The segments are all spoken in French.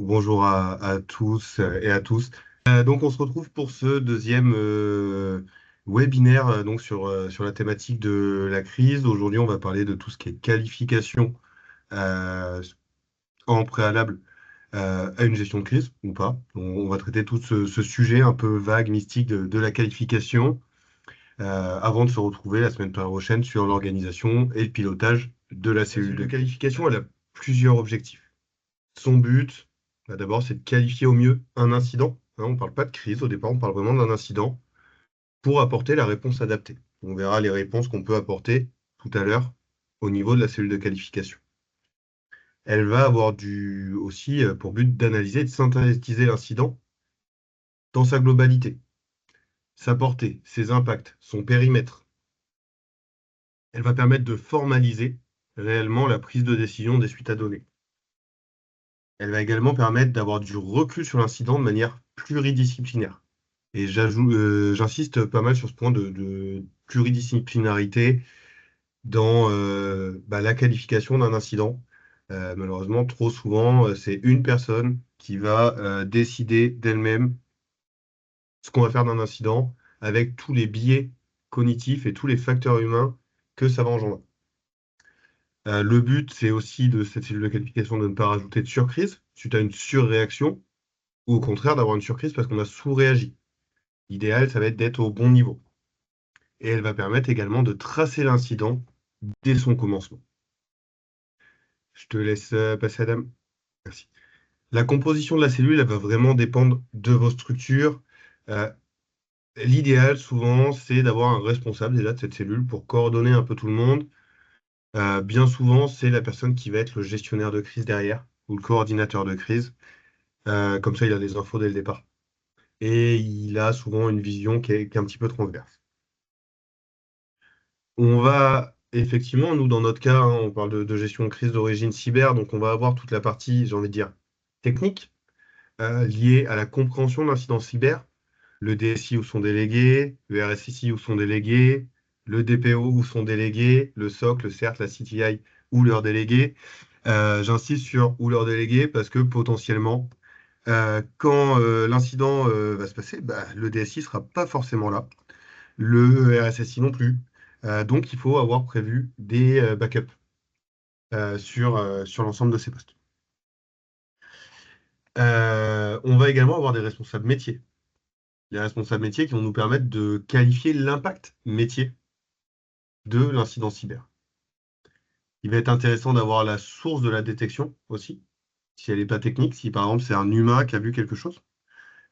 Bonjour à tous et à tous. Donc on se retrouve pour ce deuxième webinaire sur la thématique de la crise. Aujourd'hui, on va parler de tout ce qui est qualification euh, en préalable à une gestion de crise ou pas. On va traiter tout ce sujet un peu vague, mystique de la qualification avant de se retrouver la semaine prochaine sur l'organisation et le pilotage de la cellule de qualification. Elle a plusieurs objectifs. Son but, d'abord, c'est de qualifier au mieux un incident. Hein, on ne parle pas de crise au départ, on parle vraiment d'un incident pour apporter la réponse adaptée. On verra les réponses qu'on peut apporter tout à l'heure au niveau de la cellule de qualification. Elle va avoir aussi pour but d'analyser et de synthétiser l'incident dans sa globalité, sa portée, ses impacts, son périmètre. Elle va permettre de formaliser réellement la prise de décision des suites à donner. Elle va également permettre d'avoir du recul sur l'incident de manière pluridisciplinaire. Et j'insiste pas mal sur ce point de pluridisciplinarité dans la qualification d'un incident. Malheureusement, trop souvent, c'est une personne qui va décider d'elle-même ce qu'on va faire d'un incident avec tous les biais cognitifs et tous les facteurs humains que ça va engendrer. Le but, c'est aussi de cette cellule de qualification de ne pas rajouter de surprise suite à une surréaction, ou au contraire d'avoir une surprise parce qu'on a sous-réagi. L'idéal, ça va être d'être au bon niveau. Et elle va permettre également de tracer l'incident dès son commencement. Je te laisse passer, Adam. Merci. La composition de la cellule, elle va vraiment dépendre de vos structures. Euh, L'idéal, souvent, c'est d'avoir un responsable déjà de cette cellule pour coordonner un peu tout le monde. Bien souvent, c'est la personne qui va être le gestionnaire de crise derrière, ou le coordinateur de crise. Comme ça, il a les infos dès le départ. Et il a souvent une vision qui est un petit peu transverse. On va effectivement, nous dans notre cas, hein, on parle de gestion de crise d'origine cyber, donc on va avoir toute la partie, j'ai envie de dire, technique, liée à la compréhension de l'incident cyber, le DSI ou son délégué, le RSSI ou son délégué, le DPO ou son délégué, le SOC, le CERT, la CTI ou leur délégué. J'insiste sur ou leur délégué parce que potentiellement, quand l'incident va se passer, le DSI sera pas forcément là, le RSSI non plus. Donc, il faut avoir prévu des backups sur l'ensemble de ces postes. On va également avoir des responsables métiers. Les responsables métiers qui vont nous permettre de qualifier l'impact métier de l'incident cyber. Il va être intéressant d'avoir la source de la détection aussi, si elle n'est pas technique, si par exemple c'est un humain qui a vu quelque chose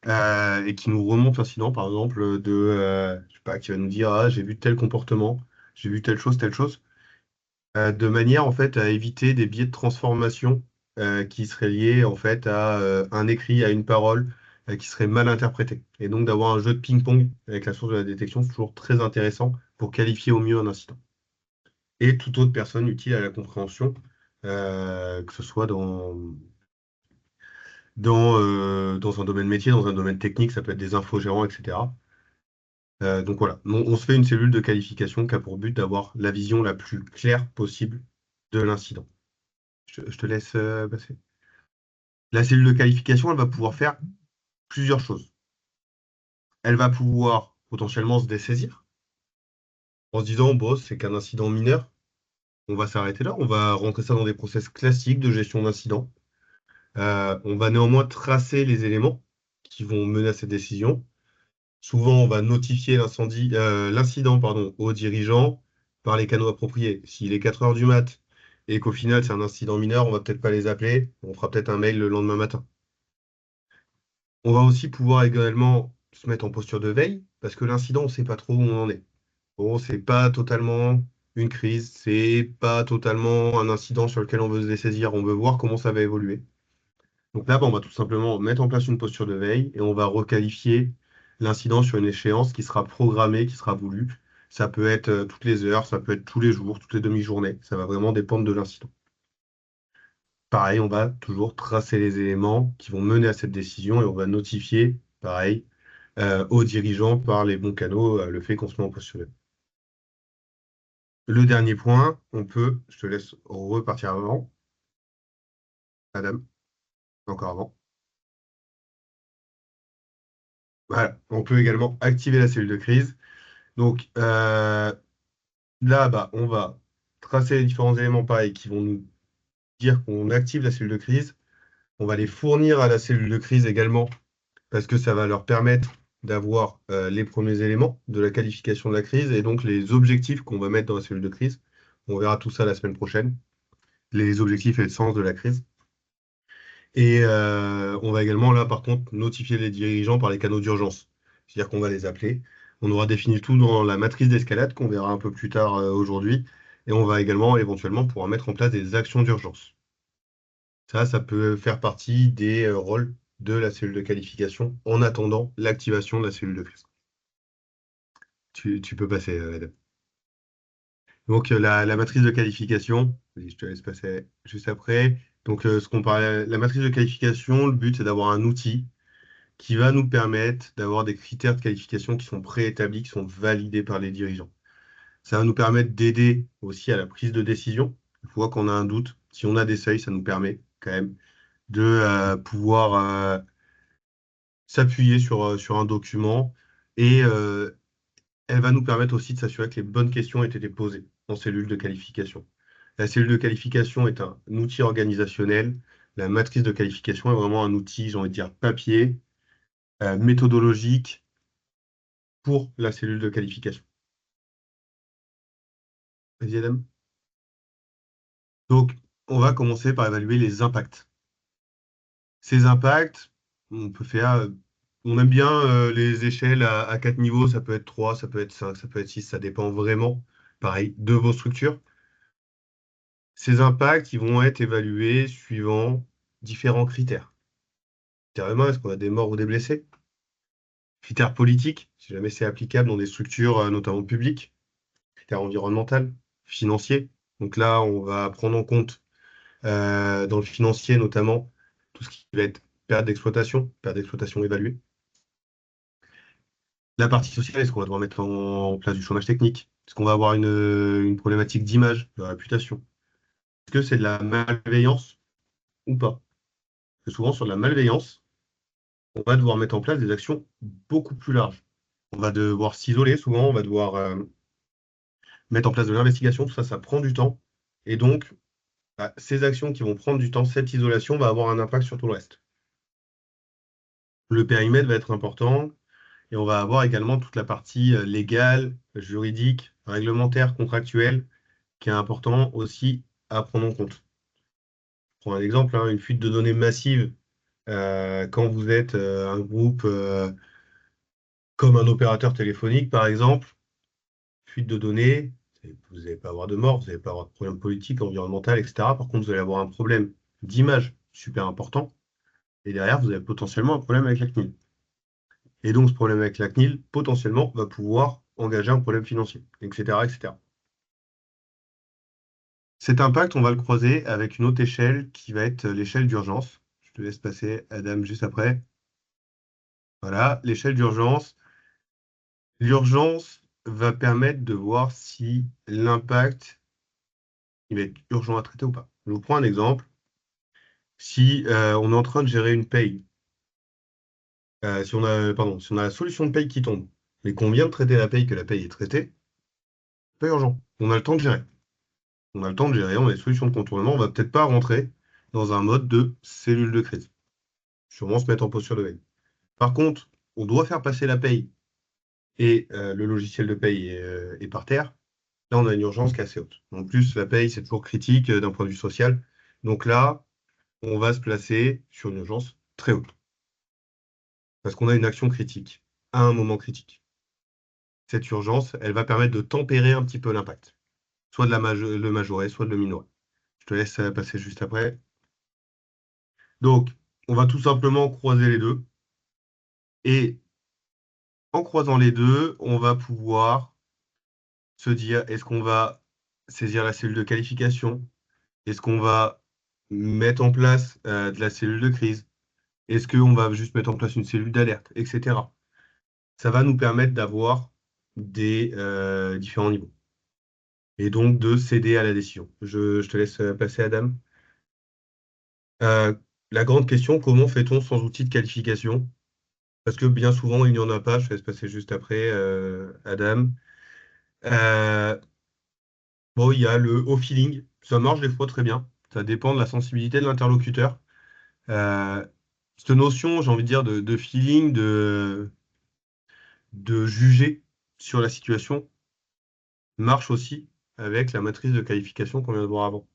et qui nous remonte l'incident, par exemple, je sais pas, qui va nous dire ah, j'ai vu tel comportement, j'ai vu telle chose. De manière en fait à éviter des biais de transformation qui seraient liés en fait à un écrit, à une parole qui serait mal interprété. Et donc d'avoir un jeu de ping-pong avec la source de la détection, c'est toujours très intéressant pour qualifier au mieux un incident. Et toute autre personne utile à la compréhension, que ce soit dans un domaine métier, dans un domaine technique, ça peut être des infogérants, etc. Donc voilà, on se fait une cellule de qualification qui a pour but d'avoir la vision la plus claire possible de l'incident. Je te laisse passer. La cellule de qualification, elle va pouvoir faire plusieurs choses. Elle va pouvoir potentiellement se dessaisir en se disant, bon, c'est qu'un incident mineur, on va s'arrêter là, on va rentrer ça dans des process classiques de gestion d'incident. On va néanmoins tracer les éléments qui vont mener à cette décision. Souvent, on va notifier l'incident aux dirigeants par les canaux appropriés. S'il est 4 heures du mat et qu'au final c'est un incident mineur, on va peut-être pas les appeler, on fera peut-être un mail le lendemain matin. On va aussi pouvoir également se mettre en posture de veille, parce que l'incident, on ne sait pas trop où on en est. Bon, c'est pas totalement une crise, c'est pas totalement un incident sur lequel on veut se dessaisir, on veut voir comment ça va évoluer. Donc là, on va tout simplement mettre en place une posture de veille et on va requalifier l'incident sur une échéance qui sera programmée, qui sera voulue. Ça peut être toutes les heures, ça peut être tous les jours, toutes les demi-journées. Ça va vraiment dépendre de l'incident. Pareil, on va toujours tracer les éléments qui vont mener à cette décision et on va notifier, pareil, aux dirigeants par les bons canaux le fait qu'on se met en posture de veille. Le dernier point, je te laisse repartir avant, Adam, encore avant. Voilà, on peut également activer la cellule de crise. Donc là, bah, on va tracer les différents éléments pareils qui vont nous dire qu'on active la cellule de crise. On va les fournir à la cellule de crise également parce que ça va leur permettre d'avoir les premiers éléments de la qualification de la crise et donc les objectifs qu'on va mettre dans la cellule de crise. On verra tout ça la semaine prochaine, les objectifs et le sens de la crise. Et on va également, là, par contre, notifier les dirigeants par les canaux d'urgence. C'est-à-dire qu'on va les appeler. On aura défini tout dans la matrice d'escalade qu'on verra un peu plus tard aujourd'hui. Et on va également, éventuellement, pouvoir mettre en place des actions d'urgence. Ça peut faire partie des rôles de la cellule de qualification en attendant l'activation de la cellule de crise. Tu peux passer, Adam. Donc, la matrice de qualification, oui, je te laisse passer juste après. Donc, ce qu'on parlait, la matrice de qualification, le but, c'est d'avoir un outil qui va nous permettre d'avoir des critères de qualification qui sont préétablis, qui sont validés par les dirigeants. Ça va nous permettre d'aider aussi à la prise de décision. Une fois qu'on a un doute, si on a des seuils, ça nous permet quand même de pouvoir s'appuyer sur un document et elle va nous permettre aussi de s'assurer que les bonnes questions aient été posées en cellule de qualification. La cellule de qualification est un outil organisationnel. La matrice de qualification est vraiment un outil, j'ai envie de dire, papier, méthodologique pour la cellule de qualification. Vas-y, Adam. Donc, on va commencer par évaluer les impacts. Ces impacts, on peut faire, on aime bien les échelles à 4 niveaux, ça peut être 3, ça peut être 5, ça peut être 6, ça dépend vraiment, pareil, de vos structures. Ces impacts, ils vont être évalués suivant différents critères. Critères humains, est-ce qu'on a des morts ou des blessés? Critères politiques, si jamais c'est applicable dans des structures notamment publiques. Critères environnementaux, financiers. Donc là, on va prendre en compte dans le financier notamment, tout ce qui va être perte d'exploitation évaluée. La partie sociale, est-ce qu'on va devoir mettre en place du chômage technique? Est-ce qu'on va avoir une problématique d'image, de réputation? Est-ce que c'est de la malveillance ou pas? Parce que souvent, sur de la malveillance, on va devoir mettre en place des actions beaucoup plus larges. On va devoir s'isoler, souvent, on va devoir mettre en place de l'investigation, tout ça, ça prend du temps. Et donc, bah, ces actions qui vont prendre du temps, cette isolation va avoir un impact sur tout le reste. Le périmètre va être important. Et on va avoir également toute la partie légale, juridique, réglementaire, contractuelle, qui est important aussi à prendre en compte. Pour un exemple, hein, une fuite de données massive, quand vous êtes un groupe comme un opérateur téléphonique, par exemple, fuite de données, vous n'allez pas avoir de mort, vous n'allez pas avoir de problème politique, environnemental, etc. Par contre, vous allez avoir un problème d'image super important. Et derrière, vous avez potentiellement un problème avec la CNIL. Et donc, ce problème avec la CNIL, potentiellement, va pouvoir engager un problème financier, etc., etc. Cet impact, on va le croiser avec une autre échelle qui va être l'échelle d'urgence. Je te laisse passer, Adam, juste après. Voilà, l'échelle d'urgence. L'urgence va permettre de voir si l'impact il va être urgent à traiter ou pas. Je vous prends un exemple. Si on est en train de gérer une paye, si on a, pardon, si on a la solution de paye qui tombe, mais qu'on vient de traiter la paye, que la paye est traitée, pas urgent. On a le temps de gérer. On a le temps de gérer, on a des solutions de contournement. On va peut-être pas rentrer dans un mode de cellule de crise. Sûrement se mettre en posture de veille. Par contre, on doit faire passer la paye et le logiciel de paye est par terre. Là, on a une urgence qui est assez haute. En plus, la paye, c'est toujours critique d'un point de vue social. Donc là, on va se placer sur une urgence très haute. Parce qu'on a une action critique à un moment critique. Cette urgence, elle va permettre de tempérer un petit peu l'impact. Soit de le majorer, soit de le minorer. Je te laisse passer juste après. Donc, on va tout simplement croiser les deux. Et en croisant les deux, on va pouvoir se dire, est-ce qu'on va saisir la cellule de qualification? Est-ce qu'on va mettre en place de la cellule de crise? Est-ce qu'on va juste mettre en place une cellule d'alerte, etc. Ça va nous permettre d'avoir des différents niveaux et donc de céder à la décision. Je te laisse passer, Adam. Euh, la grande question, comment fait-on sans outil de qualification? Parce que bien souvent, il n'y en a pas. Je vais se passer juste après, Adam. Euh, bon, il y a le au feeling. Ça marche des fois très bien. Ça dépend de la sensibilité de l'interlocuteur. Euh, cette notion, j'ai envie de dire, de feeling, de juger sur la situation, marche aussi avec la matrice de qualification qu'on vient de voir avant.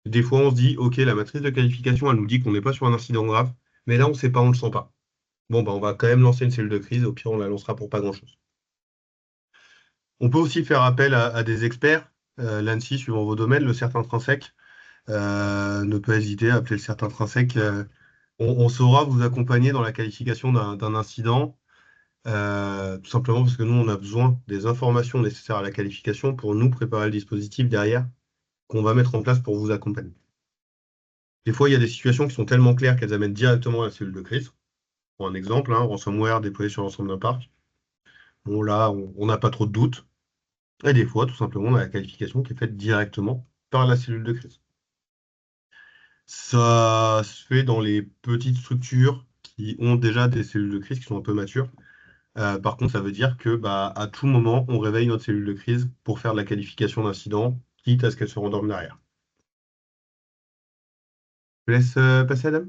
Des fois, on se dit, OK, la matrice de qualification, elle nous dit qu'on n'est pas sur un incident grave, mais là, on ne sait pas, on ne le sent pas. Bon, bah, on va quand même lancer une cellule de crise, au pire, on la lancera pour pas grand-chose. On peut aussi faire appel à des experts, l'ANSSI, suivant vos domaines, le CERT intrinsèque. Ne pas hésiter à appeler le CERT intrinsèque. On saura vous accompagner dans la qualification d'un incident, tout simplement parce que nous, on a besoin des informations nécessaires à la qualification pour nous préparer le dispositif derrière qu'on va mettre en place pour vous accompagner. Des fois, il y a des situations qui sont tellement claires qu'elles amènent directement à la cellule de crise. Pour un exemple, hein, ransomware déployé sur l'ensemble d'un parc. Bon, là, on n'a pas trop de doutes. Et des fois, tout simplement, on a la qualification qui est faite directement par la cellule de crise. Ça se fait dans les petites structures qui ont déjà des cellules de crise qui sont un peu matures. Par contre, ça veut dire que bah, à tout moment, on réveille notre cellule de crise pour faire de la qualification d'incident, quitte à ce qu'elle se rendorme derrière. Je laisse passer, Adam.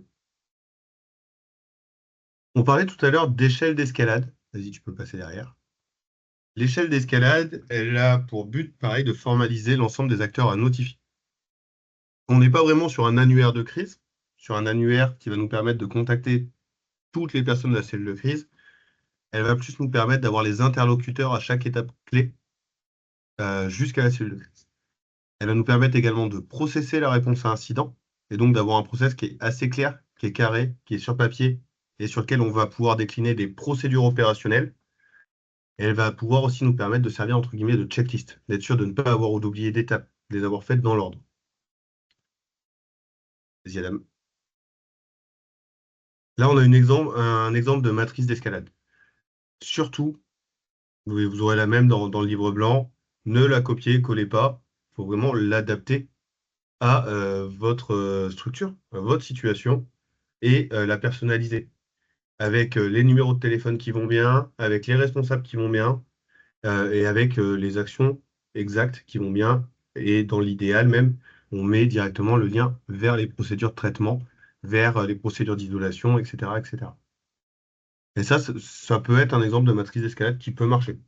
On parlait tout à l'heure d'échelle d'escalade. Vas-y, tu peux passer derrière. L'échelle d'escalade, elle a pour but, pareil, de formaliser l'ensemble des acteurs à notifier. On n'est pas vraiment sur un annuaire de crise, sur un annuaire qui va nous permettre de contacter toutes les personnes de la cellule de crise. Elle va plus nous permettre d'avoir les interlocuteurs à chaque étape clé jusqu'à la cellule de crise. Elle va nous permettre également de processer la réponse à incident et donc d'avoir un process qui est assez clair, qui est carré, qui est sur papier et sur lequel on va pouvoir décliner des procédures opérationnelles. Et elle va pouvoir aussi nous permettre de servir entre guillemets de checklist, d'être sûr de ne pas avoir ou d'oublier d'étapes, de les avoir faites dans l'ordre. Vas-y, Adam. Là, on a un exemple de matrice d'escalade. Surtout, vous aurez la même dans le livre blanc. Ne la copiez, collez pas. Il faut vraiment l'adapter à votre structure, à votre situation et la personnaliser. Avec les numéros de téléphone qui vont bien, avec les responsables qui vont bien et avec les actions exactes qui vont bien. Et dans l'idéal même, on met directement le lien vers les procédures de traitement, vers les procédures d'isolation, etc., etc. Et ça peut être un exemple de matrice d'escalade qui peut marcher.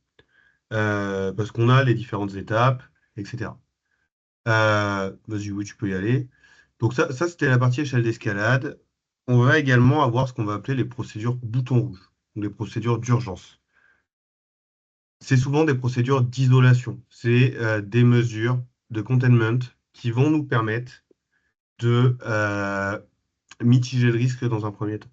Parce qu'on a les différentes étapes, etc. Vas-y, oui, tu peux y aller. Donc ça c'était la partie échelle d'escalade. On va également avoir ce qu'on va appeler les procédures boutons rouges, ou les procédures d'urgence. C'est souvent des procédures d'isolation. C'est des mesures de containment qui vont nous permettre de mitiger le risque dans un premier temps.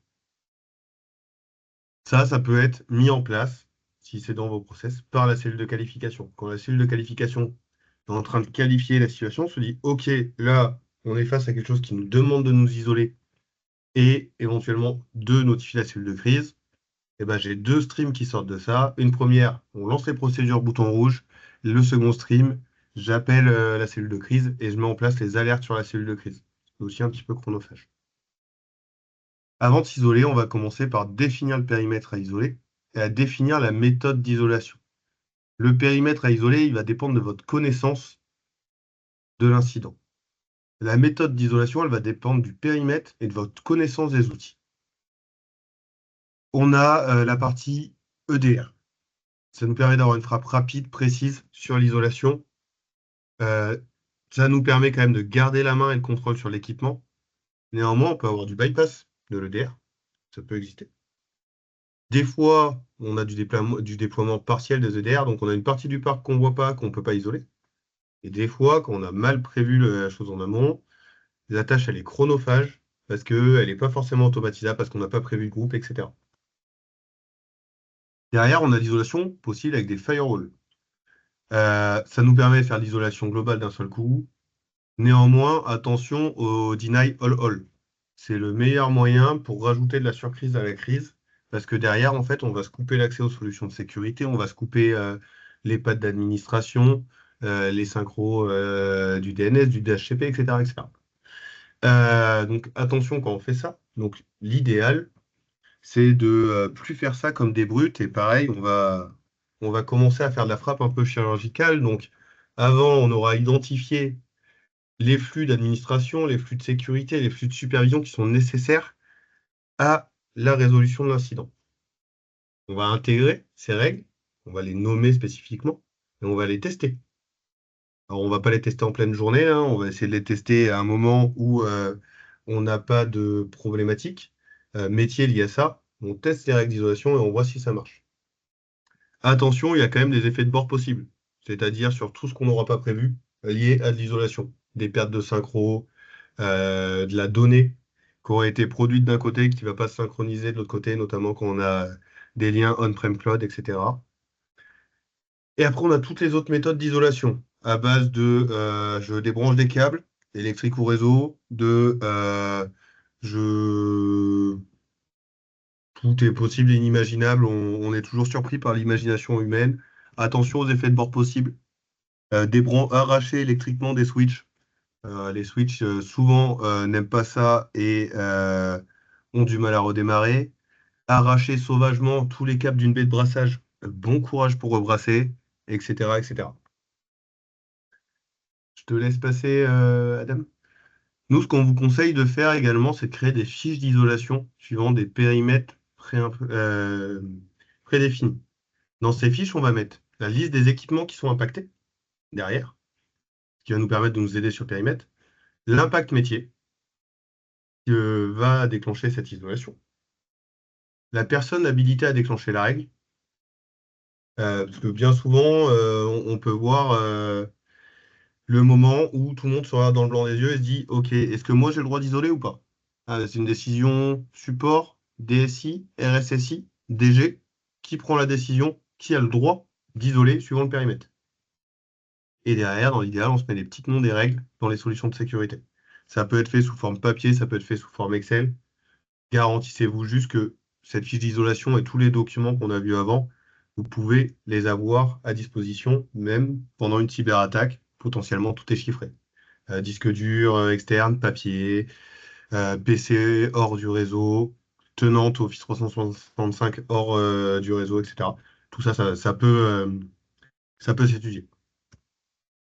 Ça peut être mis en place, si c'est dans vos process, par la cellule de qualification. Quand la cellule de qualification est en train de qualifier la situation, on se dit, OK, là, on est face à quelque chose qui nous demande de nous isoler et éventuellement de notifier la cellule de crise. Et ben, j'ai deux streams qui sortent de ça. Une première, on lance les procédures bouton rouge. Le second stream, j'appelle la cellule de crise et je mets en place les alertes sur la cellule de crise. C'est aussi un petit peu chronophage. Avant de s'isoler, on va commencer par définir le périmètre à isoler et à définir la méthode d'isolation. Le périmètre à isoler, il va dépendre de votre connaissance de l'incident. La méthode d'isolation, elle va dépendre du périmètre et de votre connaissance des outils. On a la partie EDR. Ça nous permet d'avoir une frappe rapide, précise sur l'isolation. Euh, Ça nous permet quand même de garder la main et le contrôle sur l'équipement. Néanmoins, on peut avoir du bypass de l'EDR. Ça peut exister. Des fois, on a du déploiement partiel des EDR, donc on a une partie du parc qu'on ne voit pas, qu'on ne peut pas isoler. Et des fois, quand on a mal prévu la chose en amont, la tâche, elle est chronophage, parce qu'elle n'est pas forcément automatisable, parce qu'on n'a pas prévu le groupe, etc. Derrière, on a l'isolation possible avec des firewalls. Ça nous permet de faire l'isolation globale d'un seul coup. Néanmoins, attention au deny all. C'est le meilleur moyen pour rajouter de la surcrise à la crise, parce que derrière, en fait, on va se couper l'accès aux solutions de sécurité, on va se couper les pattes d'administration, les synchros du DNS, du DHCP, etc., etc. Donc attention quand on fait ça. Donc l'idéal, c'est de plus faire ça comme des brutes. Et pareil, on va commencer à faire de la frappe un peu chirurgicale. Donc, avant, on aura identifié les flux d'administration, les flux de sécurité, les flux de supervision qui sont nécessaires à la résolution de l'incident. On va intégrer ces règles, on va les nommer spécifiquement et on va les tester. Alors, on va pas les tester en pleine journée, hein, on va essayer de les tester à un moment où on n'a pas de problématique métier lié à ça. On teste les règles d'isolation et on voit si ça marche. Attention, il y a quand même des effets de bord possibles, c'est-à-dire sur tout ce qu'on n'aura pas prévu lié à de l'isolation. Des pertes de synchro, de la donnée qui aurait été produite d'un côté qui ne va pas se synchroniser de l'autre côté, notamment quand on a des liens on-prem cloud, etc. Et après, on a toutes les autres méthodes d'isolation à base de je débranche des câbles électriques ou réseau, je tout est possible et inimaginable. On est toujours surpris par l'imagination humaine. Attention aux effets de bord possibles. Arracher électriquement des switches. Les switches, souvent, n'aiment pas ça et ont du mal à redémarrer. Arracher sauvagement tous les câbles d'une baie de brassage. Bon courage pour rebrasser, etc., etc. Je te laisse passer, Adam. Nous, ce qu'on vous conseille de faire également, c'est de créer des fiches d'isolation suivant des périmètres prédéfinis. Dans ces fiches, on va mettre la liste des équipements qui sont impactés derrière, ce qui va nous permettre de nous aider sur le périmètre, l'impact métier que va déclencher cette isolation, la personne habilitée à déclencher la règle, parce que bien souvent, on peut voir le moment où tout le monde se regarde dans le blanc des yeux et se dit, OK, est-ce que moi j'ai le droit d'isoler ou pas? C'est une décision support, DSI, RSSI, DG, qui prend la décision, qui a le droit d'isoler suivant le périmètre. Et derrière, dans l'idéal, on se met les petits noms des règles dans les solutions de sécurité. Ça peut être fait sous forme papier, ça peut être fait sous forme Excel. Garantissez-vous juste que cette fiche d'isolation et tous les documents qu'on a vus avant, vous pouvez les avoir à disposition, même pendant une cyberattaque. Potentiellement, tout est chiffré. Disque dur externe, papier, PC hors du réseau, tenante Office 365 hors du réseau, etc. Tout ça, ça peut s'étudier.